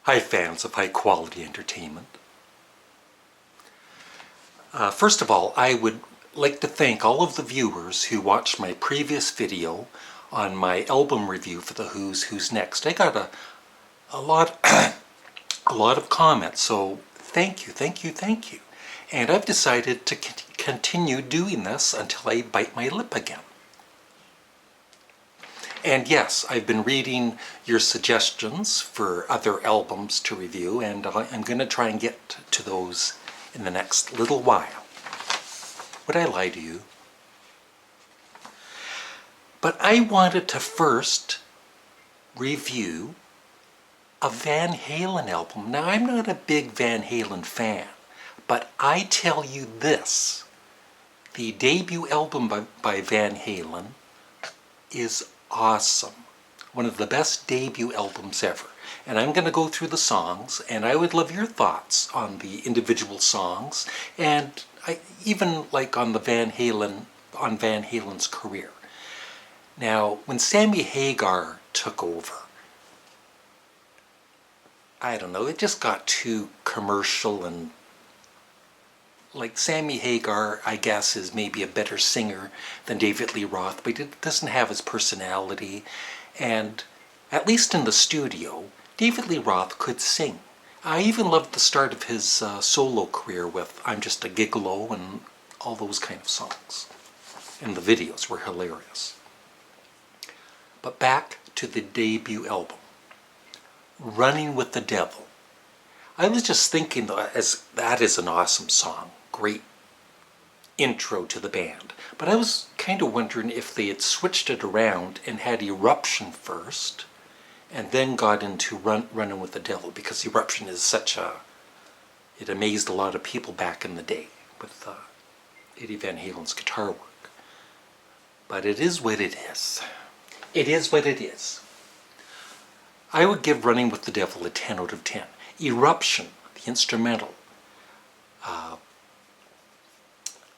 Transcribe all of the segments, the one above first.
Hi fans of high quality entertainment. First of all, I would like to thank all of the viewers who watched my previous video on my album review for The Who's Next. I got a lot of comments, so thank you. And I've decided to continue doing this until I bite my lip again. And yes, I've been reading your suggestions for other albums to review, and I'm going to try and get to those in the next little while. Would I lie to you? But I wanted to first review a Van Halen album. Now, I'm not a big Van Halen fan, but I tell you this, the debut album by Van Halen is awesome. One of the best debut albums ever. And I'm going to go through the songs, and I would love your thoughts on the individual songs, and even like on Van Halen's career. Now, when Sammy Hagar took over, I don't know, it just got too commercial, and like Sammy Hagar, I guess, is maybe a better singer than David Lee Roth, but it doesn't have his personality. And at least in the studio, David Lee Roth could sing. I even loved the start of his solo career with I'm Just a Gigolo and all those kind of songs. And the videos were hilarious. But back to the debut album, Running with the Devil. I was just thinking that is an awesome song. Great intro to the band. But I was kind of wondering if they had switched it around and had Eruption first and then got into Running with the Devil, because Eruption is it amazed a lot of people back in the day with Eddie Van Halen's guitar work. But it is what it is. It is what it is. I would give Running with the Devil a 10 out of 10. Eruption, the instrumental.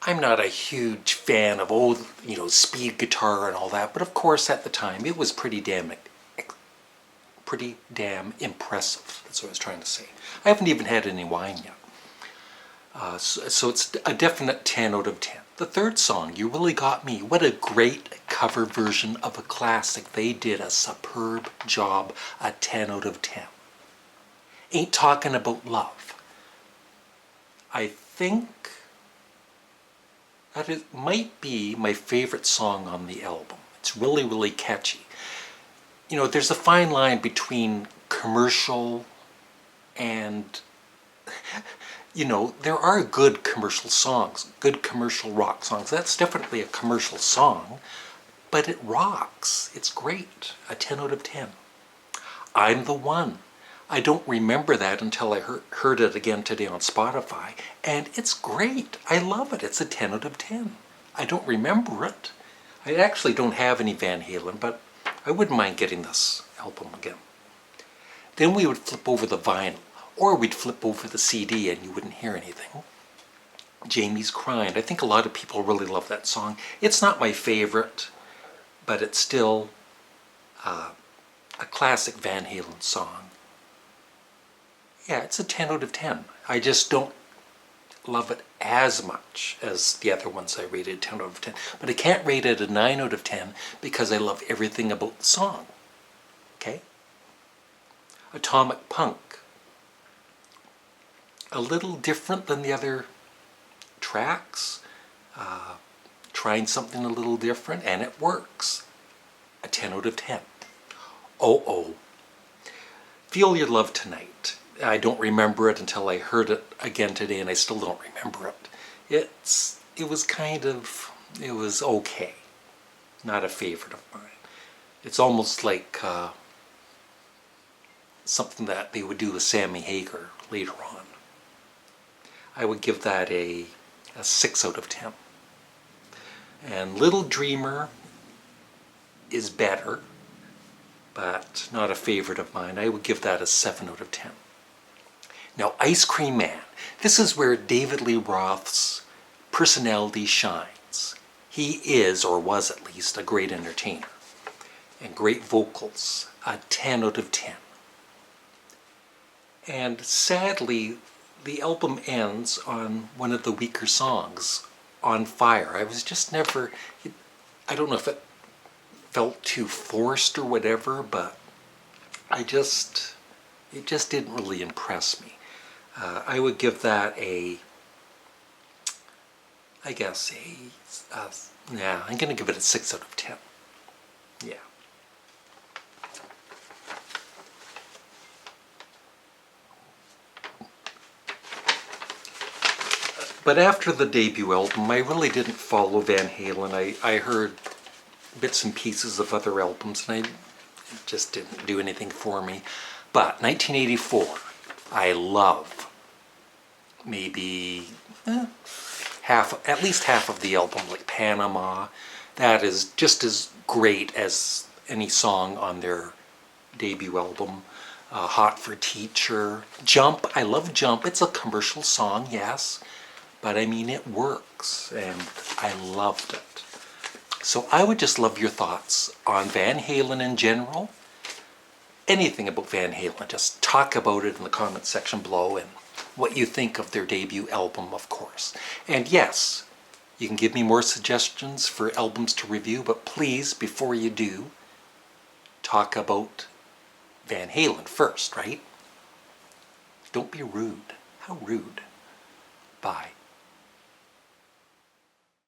I'm not a huge fan of old, speed guitar and all that, but of course at the time it was pretty damn impressive. That's what I was trying to say. I haven't even had any wine yet. So it's a definite 10 out of 10. The third song, You Really Got Me. What a great cover version of a classic. They did a superb job, a 10 out of 10. Ain't Talking About Love. I think that it might be my favorite song on the album. It's really, really catchy. There's a fine line between commercial and, there are good commercial songs, good commercial rock songs. That's definitely a commercial song, but it rocks. It's great. A 10 out of 10. I'm the One. I don't remember that until I heard it again today on Spotify, and it's great. I love it. It's a 10 out of 10. I don't remember it. I actually don't have any Van Halen, but I wouldn't mind getting this album again. Then we would flip over the vinyl, or we'd flip over the CD and you wouldn't hear anything. Jamie's Crying. I think a lot of people really love that song. It's not my favorite, but it's still a classic Van Halen song. Yeah, it's a 10 out of 10. I just don't love it as much as the other ones I rated 10 out of 10. But I can't rate it a 9 out of 10 because I love everything about the song. Okay? Atomic Punk. A little different than the other tracks. Trying something a little different, and it works. A 10 out of 10. Oh. Feel Your Love Tonight. I don't remember it until I heard it again today, and I still don't remember it. It was okay. Not a favorite of mine. It's almost like something that they would do with Sammy Hagar later on. I would give that a 6 out of 10. And Little Dreamer is better, but not a favorite of mine. I would give that a 7 out of 10. Now, Ice Cream Man. This is where David Lee Roth's personality shines. He is, or was at least, a great entertainer. And great vocals. A 10 out of 10. And sadly, the album ends on one of the weaker songs, On Fire. I was just never, I don't know if it felt too forced or whatever, but it just didn't really impress me. I would give that I'm going to give it a 6 out of 10. Yeah. But after the debut album, I really didn't follow Van Halen. I heard bits and pieces of other albums, and it just didn't do anything for me. But 1984, I love maybe at least half of the album, like Panama. That is just as great as any song on their debut album. Hot for Teacher. Jump, I love Jump. It's a commercial song, yes, but I mean it works, and I loved it. So I would just love your thoughts on Van Halen in general. Anything about Van Halen, just talk about it in the comment section below, and what you think of their debut album, of course. And yes, you can give me more suggestions for albums to review, but please, before you do, talk about Van Halen first, right? Don't be rude. How rude. Bye.